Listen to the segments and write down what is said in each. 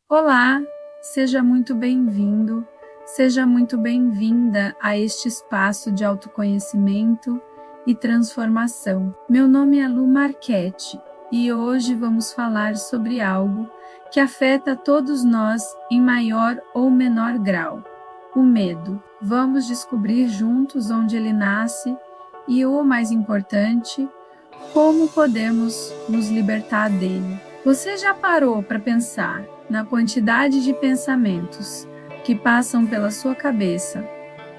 Olá, seja muito bem-vindo, seja muito bem-vinda a este espaço de autoconhecimento e transformação. Meu nome é Lu Marchetti e hoje vamos falar sobre algo que afeta todos nós em maior ou menor grau: o medo. Vamos descobrir juntos onde ele nasce e, o mais importante, como podemos nos libertar dele. Você já parou para pensar na quantidade de pensamentos que passam pela sua cabeça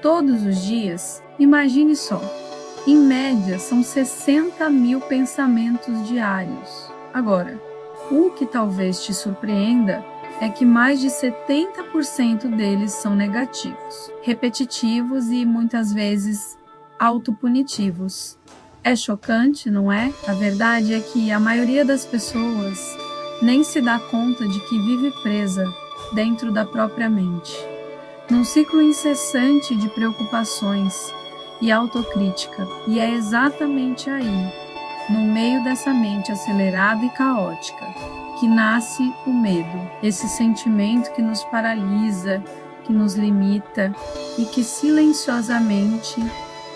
todos os dias? Imagine só, em média são 60.000 pensamentos diários. Agora, o que talvez te surpreenda é que mais de 70% deles são negativos, repetitivos e muitas vezes autopunitivos. É chocante, não é? A verdade é que a maioria das pessoas nem se dá conta de que vive presa dentro da própria mente, num ciclo incessante de preocupações e autocrítica. E é exatamente aí, no meio dessa mente acelerada e caótica, que nasce o medo, esse sentimento que nos paralisa, que nos limita e que silenciosamente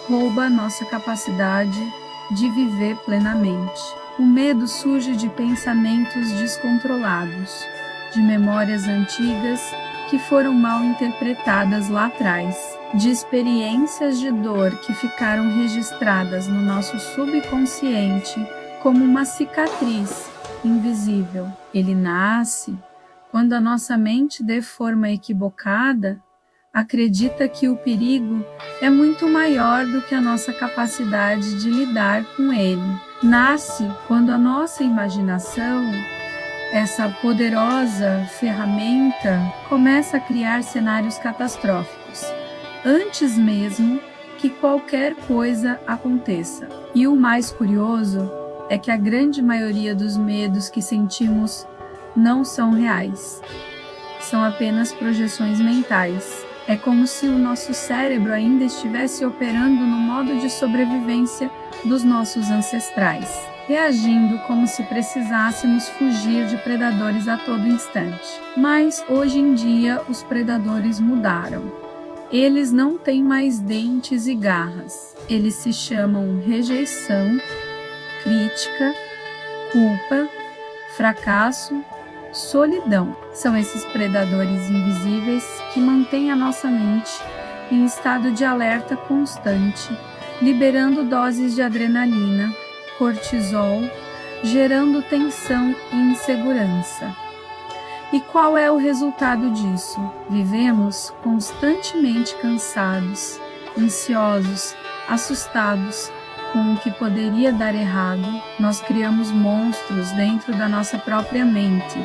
rouba a nossa capacidade de viver plenamente. O medo surge de pensamentos descontrolados, de memórias antigas que foram mal interpretadas lá atrás, de experiências de dor que ficaram registradas no nosso subconsciente como uma cicatriz invisível. Ele nasce quando a nossa mente, de forma equivocada, acredita que o perigo é muito maior do que a nossa capacidade de lidar com ele. Nasce quando a nossa imaginação, essa poderosa ferramenta, começa a criar cenários catastróficos, antes mesmo que qualquer coisa aconteça. E o mais curioso é que a grande maioria dos medos que sentimos não são reais, são apenas projeções mentais. É como se o nosso cérebro ainda estivesse operando no modo de sobrevivência dos nossos ancestrais, reagindo como se precisássemos fugir de predadores a todo instante. Mas hoje em dia os predadores mudaram. Eles não têm mais dentes e garras. Eles se chamam rejeição, crítica, culpa, fracasso, solidão. São esses predadores invisíveis que mantêm a nossa mente em estado de alerta constante, liberando doses de adrenalina, cortisol, gerando tensão e insegurança. E qual é o resultado disso? Vivemos constantemente cansados, ansiosos, assustados com o que poderia dar errado. Nós criamos monstros dentro da nossa própria mente.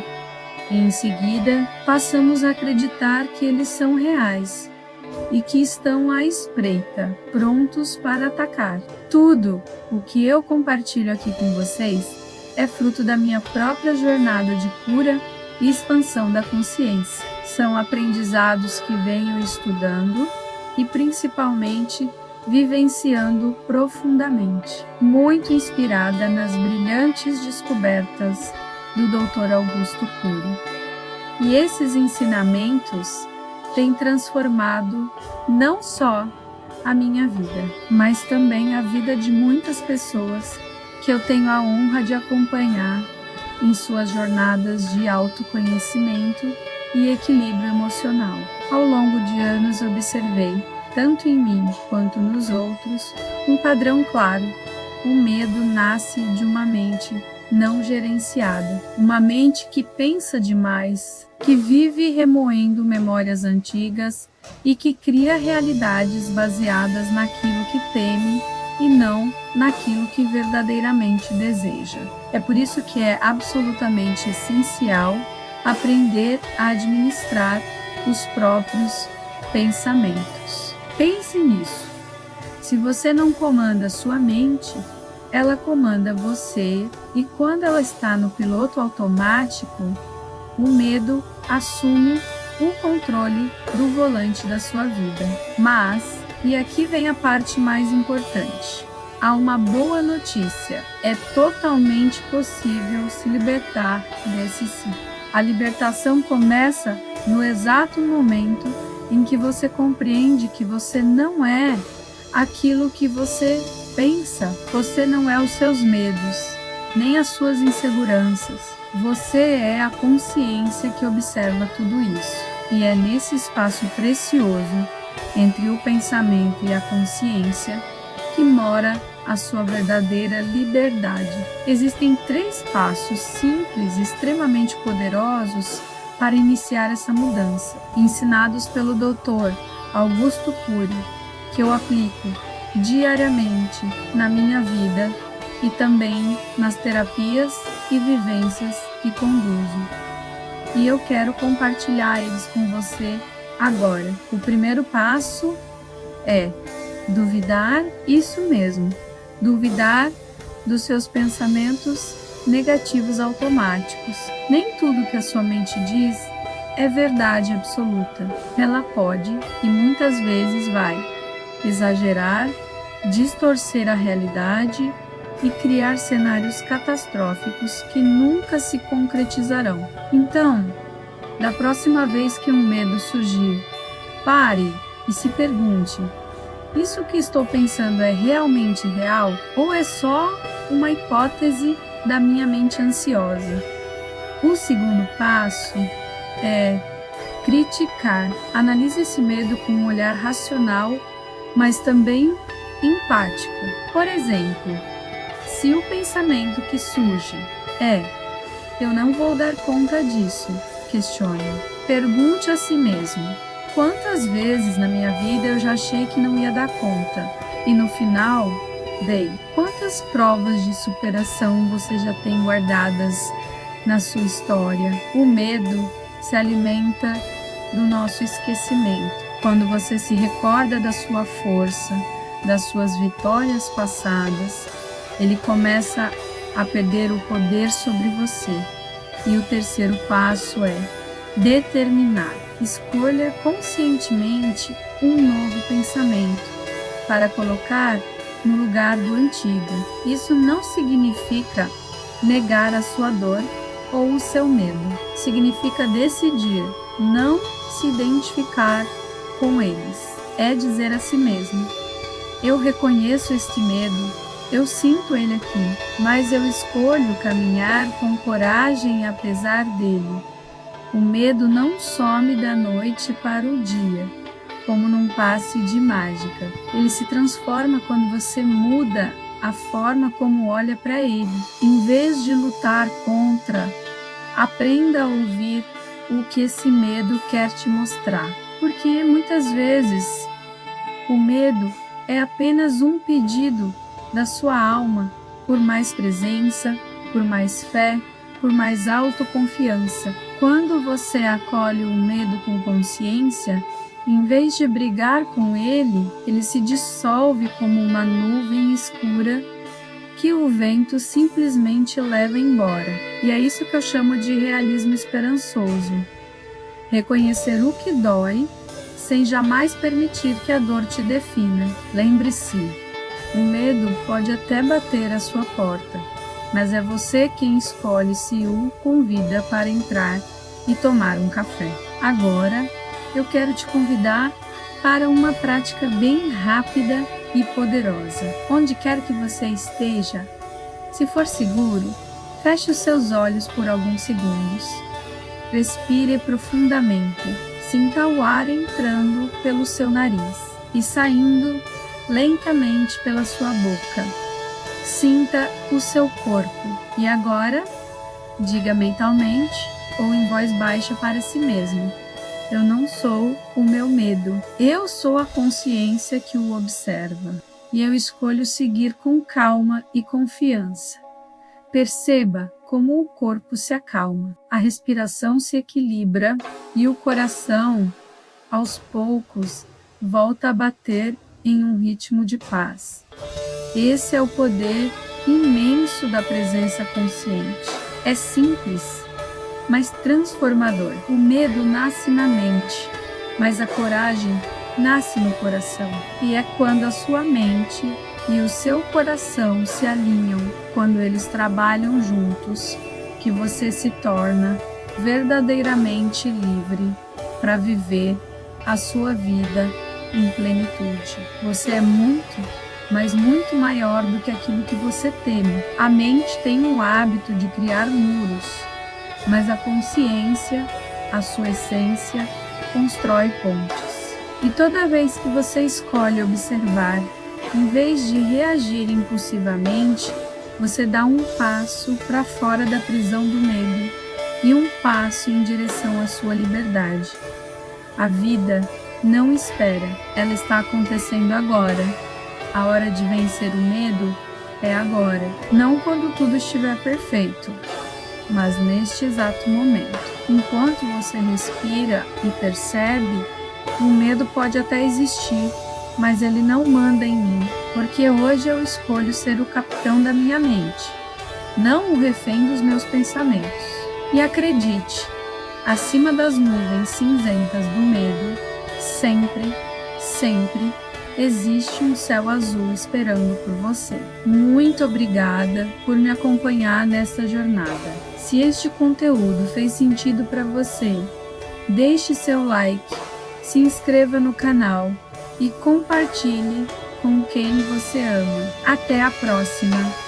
E em seguida, passamos a acreditar que eles são reais e que estão à espreita, prontos para atacar. Tudo o que eu compartilho aqui com vocês é fruto da minha própria jornada de cura e expansão da consciência. São aprendizados que venho estudando e principalmente vivenciando profundamente, muito inspirada nas brilhantes descobertas do Dr. Augusto Cury. E esses ensinamentos têm transformado não só a minha vida, mas também a vida de muitas pessoas que eu tenho a honra de acompanhar em suas jornadas de autoconhecimento e equilíbrio emocional. Ao longo de anos observei, tanto em mim quanto nos outros, um padrão claro. O medo nasce de uma mente não gerenciada, uma mente que pensa demais, que vive remoendo memórias antigas e que cria realidades baseadas naquilo que teme e não naquilo que verdadeiramente deseja. É por isso que é absolutamente essencial aprender a administrar os próprios pensamentos. Pense nisso. Se você não comanda sua mente, ela comanda você, e quando ela está no piloto automático, o medo assume o controle do volante da sua vida. Mas, e aqui vem a parte mais importante, há uma boa notícia: é totalmente possível se libertar desse ciclo. A libertação começa no exato momento em que você compreende que você não é aquilo que você pensa. Você não é os seus medos, nem as suas inseguranças. Você é a consciência que observa tudo isso. E é nesse espaço precioso entre o pensamento e a consciência que mora a sua verdadeira liberdade. Existem 3 passos simples e extremamente poderosos para iniciar essa mudança, ensinados pelo Dr. Augusto Cury, que eu aplico diariamente na minha vida e também nas terapias e vivências que conduzo. E eu quero compartilhar eles com você agora. O primeiro passo é duvidar, isso mesmo, duvidar dos seus pensamentos negativos automáticos. Nem tudo que a sua mente diz é verdade absoluta. Ela pode e muitas vezes vai exagerar, distorcer a realidade e criar cenários catastróficos que nunca se concretizarão. Então, da próxima vez que um medo surgir, pare e se pergunte: isso que estou pensando é realmente real ou é só uma hipótese da minha mente ansiosa? O segundo passo é criticar. Analise esse medo com um olhar racional, mas também empático. Por exemplo, se o pensamento que surge é: eu não vou dar conta disso, questione. Pergunte a si mesmo: quantas vezes na minha vida eu já achei que não ia dar conta e no final dei? Quantas provas de superação você já tem guardadas na sua história? O medo se alimenta do nosso esquecimento. Quando você se recorda da sua força, das suas vitórias passadas, ele começa a perder o poder sobre você. E o terceiro passo é determinar. Escolha conscientemente um novo pensamento para colocar no lugar do antigo. Isso não significa negar a sua dor ou o seu medo. Significa decidir não se identificar com eles. É dizer a si mesmo: eu reconheço este medo, eu sinto ele aqui, mas eu escolho caminhar com coragem apesar dele. O medo não some da noite para o dia, como num passe de mágica. Ele se transforma quando você muda a forma como olha para ele. Em vez de lutar contra, aprenda a ouvir o que esse medo quer te mostrar. Porque muitas vezes o medo é apenas um pedido da sua alma por mais presença, por mais fé, por mais autoconfiança. Quando você acolhe o medo com consciência, em vez de brigar com ele, ele se dissolve como uma nuvem escura que o vento simplesmente leva embora. E é isso que eu chamo de realismo esperançoso. Reconhecer o que dói, sem jamais permitir que a dor te defina. Lembre-se, o medo pode até bater à sua porta, mas é você quem escolhe se o convida para entrar e tomar um café. Agora, eu quero te convidar para uma prática bem rápida e poderosa. Onde quer que você esteja, se for seguro, feche os seus olhos por alguns segundos. Respire profundamente. Sinta o ar entrando pelo seu nariz e saindo lentamente pela sua boca. Sinta o seu corpo. E agora, diga mentalmente ou em voz baixa para si mesmo: eu não sou o meu medo. Eu sou a consciência que o observa. E eu escolho seguir com calma e confiança. Perceba como o corpo se acalma, a respiração se equilibra e o coração, aos poucos, volta a bater em um ritmo de paz. Esse é o poder imenso da presença consciente. É simples, mas transformador. O medo nasce na mente, mas a coragem nasce no coração. E é quando a sua mente e o seu coração se alinham, quando eles trabalham juntos, que você se torna verdadeiramente livre para viver a sua vida em plenitude. Você é muito, mas muito maior do que aquilo que você teme. A mente tem o hábito de criar muros, mas a consciência, a sua essência, constrói pontes. E toda vez que você escolhe observar, em vez de reagir impulsivamente, você dá um passo para fora da prisão do medo e um passo em direção à sua liberdade. A vida não espera, ela está acontecendo agora. A hora de vencer o medo é agora, não quando tudo estiver perfeito, mas neste exato momento. Enquanto você respira e percebe, o medo pode até existir, mas ele não manda em mim, porque hoje eu escolho ser o capitão da minha mente, não o refém dos meus pensamentos. E acredite, acima das nuvens cinzentas do medo, sempre, sempre existe um céu azul esperando por você. Muito obrigada por me acompanhar nessa jornada. Se este conteúdo fez sentido para você, deixe seu like, se inscreva no canal e compartilhe com quem você ama. Até a próxima!